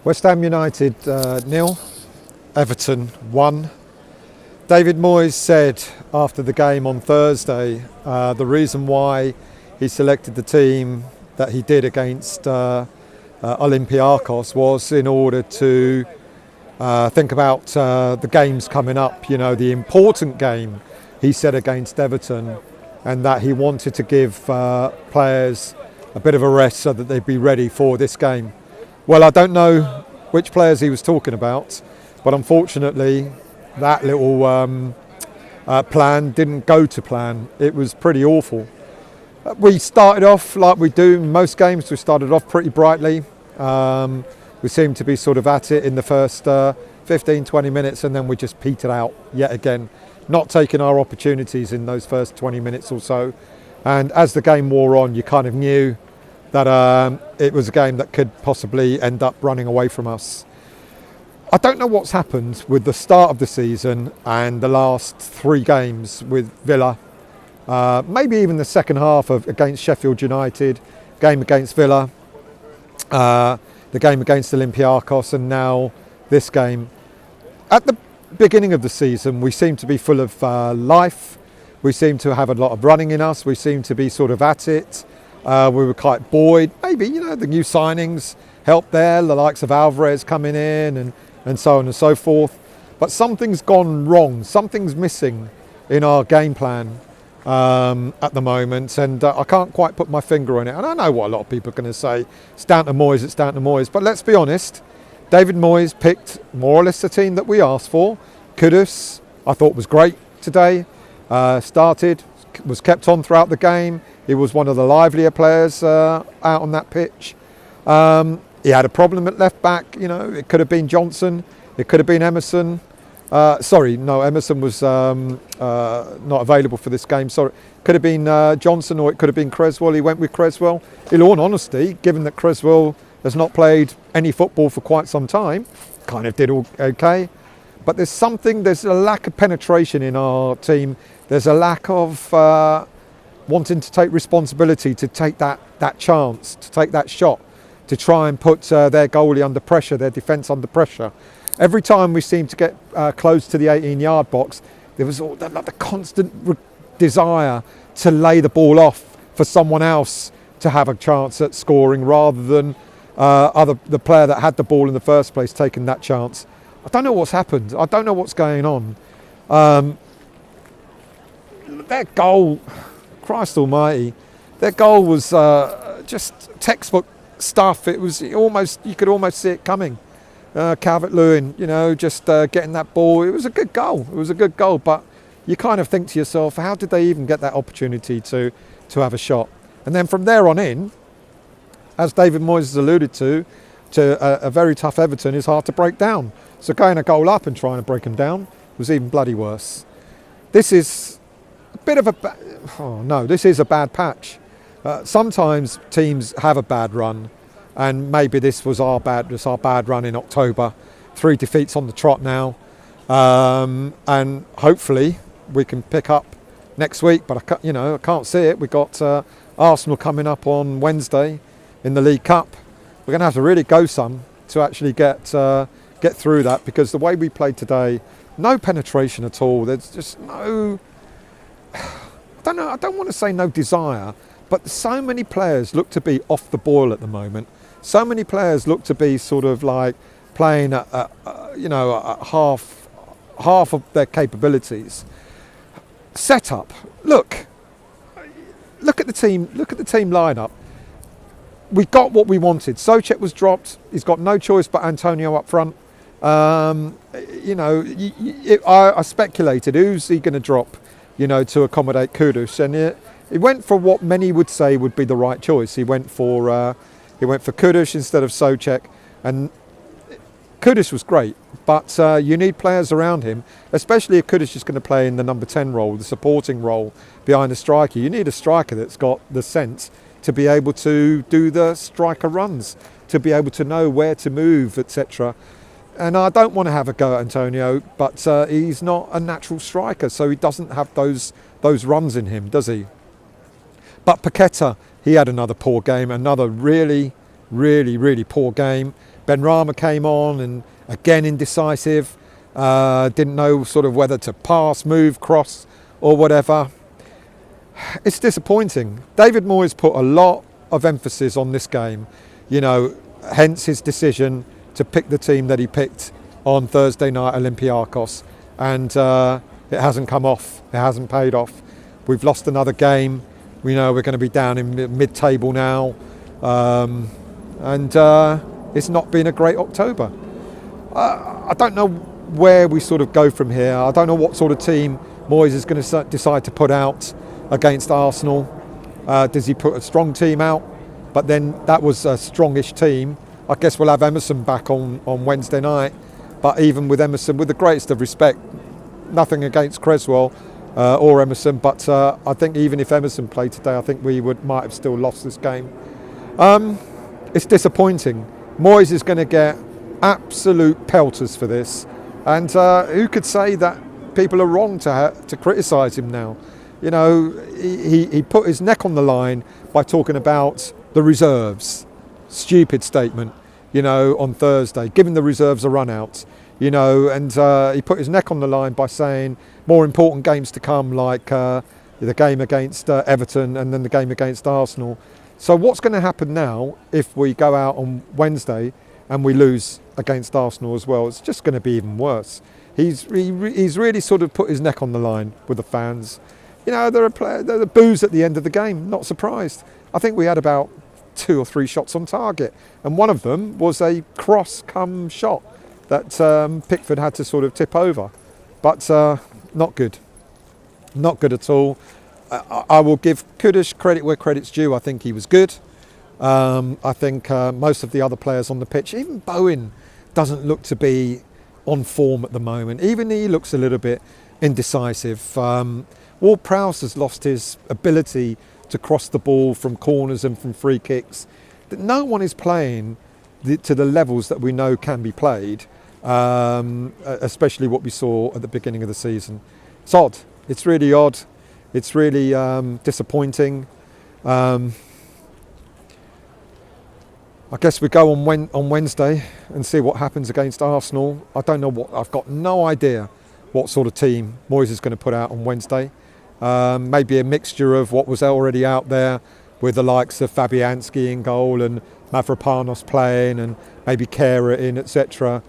West Ham United 0, Everton 1. David Moyes said after the game on Thursday the reason why he selected the team that he did against Olympiacos was in order to think about the games coming up, you know, the important game, he said, against Everton, and that he wanted to give players a bit of a rest so that they'd be ready for this game. Well, I don't know which players he was talking about, but unfortunately that little plan didn't go to plan. It was pretty awful. We started off like we do in most games. We started off pretty brightly. We seemed to be sort of at it in the first 15-20 minutes, and then we just petered out yet again, not taking our opportunities in those first 20 minutes or so. And as the game wore on, you kind of knew that it was a game that could possibly end up running away from us. I don't know what's happened with the start of the season and the last 3 games with Villa. Maybe even the second half against Sheffield United, game against Villa, the game against Olympiacos, and now this game. At the beginning of the season, we seemed to be full of life. We seemed to have a lot of running in us. We seemed to be sort of at it. We were quite buoyed. Maybe, you know, the new signings helped there, the likes of Alvarez coming in and so on and so forth. But something's gone wrong. Something's missing in our game plan at the moment, and I can't quite put my finger on it. And I know what a lot of people are going to say. It's down to Moyes, it's down to Moyes. But let's be honest, David Moyes picked more or less the team that we asked for. Kudus, I thought, was great today. Started, was kept on throughout the game. He was one of the livelier players out on that pitch. He had a problem at left back. You know, it could have been Johnson, it could have been Emerson. Emerson was not available for this game. Sorry, could have been Johnson, or it could have been Creswell. He went with Creswell. In all honesty, given that Creswell has not played any football for quite some time, kind of did okay. But there's a lack of penetration in our team. There's a lack of wanting to take responsibility, to take that chance, to take that shot, to try and put their goalie under pressure, their defence under pressure. Every time we seemed to get close to the 18-yard box, there was all the constant desire to lay the ball off for someone else to have a chance at scoring, rather than the player that had the ball in the first place taking that chance. I don't know what's happened. I don't know what's going on. Their goal, Christ almighty, their goal was just textbook stuff. It was almost, you could almost see it coming. Calvert-Lewin, you know, just getting that ball. It was a good goal. It was a good goal, but you kind of think to yourself, how did they even get that opportunity to have a shot? And then from there on in, as David Moyes has alluded to a very tough Everton is hard to break down. So going a goal up and trying to break them down was even bloody worse. This is a bit of this is a bad patch. Sometimes teams have a bad run, and maybe this was our bad run in October. 3 defeats on the trot now, and hopefully we can pick up next week. But I can't see it. We've got Arsenal coming up on Wednesday in the League Cup. We're going to have to really go some to actually get through that, because the way we played today, no penetration at all. There's just no, I don't want to say no desire, but so many players look to be off the boil at the moment. So many players look to be sort of like playing at half of their capabilities. Setup. Look at the team. Look at the team lineup. We got what we wanted. Souček was dropped. He's got no choice but Antonio up front. I speculated, who's he going to drop, to accommodate Kudus, and he went for what many would say would be the right choice. He went for Kudus instead of Souček, and Kudus was great, but you need players around him, especially if Kudus is going to play in the number 10 role, the supporting role behind the striker. You need a striker that's got the sense to be able to do the striker runs, to be able to know where to move, etc. And I don't want to have a go at Antonio, but he's not a natural striker, so he doesn't have those runs in him, does he? But Paqueta, he had another poor game, another really, really, really poor game. Benrahma came on and again indecisive, didn't know sort of whether to pass, move, cross or whatever. It's disappointing. David Moyes put a lot of emphasis on this game, hence his decision to pick the team that he picked on Thursday night, Olympiacos, and it hasn't come off, it hasn't paid off. We've lost another game. We know we're going to be down in mid-table now, and it's not been a great October. I don't know where we sort of go from here. I don't know what sort of team Moyes is going to decide to put out against Arsenal. Does he put a strong team out? But then that was a strongish team. I guess we'll have Emerson back on Wednesday night. But even with Emerson, with the greatest of respect, nothing against Cresswell or Emerson, but I think even if Emerson played today, I think we might have still lost this game. It's disappointing. Moyes is going to get absolute pelters for this, and who could say that people are wrong to criticise him now? He put his neck on the line by talking about the reserves. Stupid statement, on Thursday, giving the reserves a run out, and he put his neck on the line by saying more important games to come, like the game against Everton and then the game against Arsenal. So what's going to happen now if we go out on Wednesday and we lose against Arsenal as well? It's just going to be even worse. He's really sort of put his neck on the line with the fans. There are boos at the end of the game. Not surprised. I think we had about 2 or 3 shots on target, and one of them was a cross-come shot that Pickford had to sort of tip over. But not good. Not good at all. I will give Kudus credit where credit's due. I think he was good. I think most of the other players on the pitch, even Bowen, doesn't look to be on form at the moment. Even he looks a little bit indecisive. Ward-Prowse has lost his ability to cross the ball from corners and from free kicks. No one is playing to the levels that we know can be played, especially what we saw at the beginning of the season. It's odd. It's really odd. It's really disappointing. I guess we go on Wednesday and see what happens against Arsenal. I've got no idea what sort of team Moyes is going to put out on Wednesday. Maybe a mixture of what was already out there, with the likes of Fabianski in goal and Mavropanos playing, and maybe Kehrer in, etc.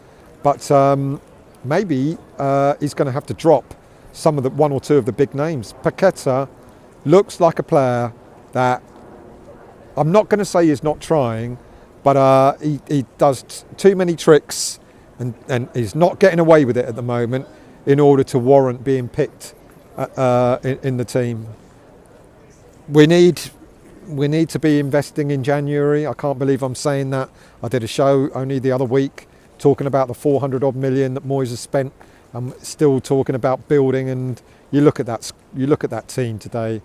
But maybe he's going to have to drop some of the 1 or 2 of the big names. Paqueta looks like a player that, I'm not going to say he's not trying, but he does too many tricks and he's not getting away with it at the moment in order to warrant being picked in the team. We need to be investing in January. I can't believe I'm saying that. I did a show only the other week talking about the 400 odd million that Moyes has spent. I'm still talking about building, and you look at that team today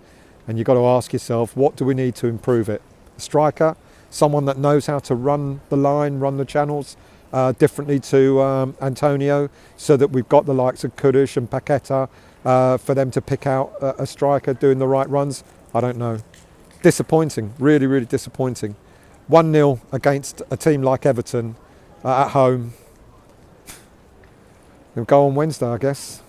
and you've got to ask yourself, what do we need to improve it? A striker, someone that knows how to run the line, run the channels differently to Antonio, so that we've got the likes of Kudus and Paqueta for them to pick out a striker doing the right runs. I don't know. Disappointing, really, really disappointing. 1-0 against a team like Everton at home. We'll go on Wednesday, I guess.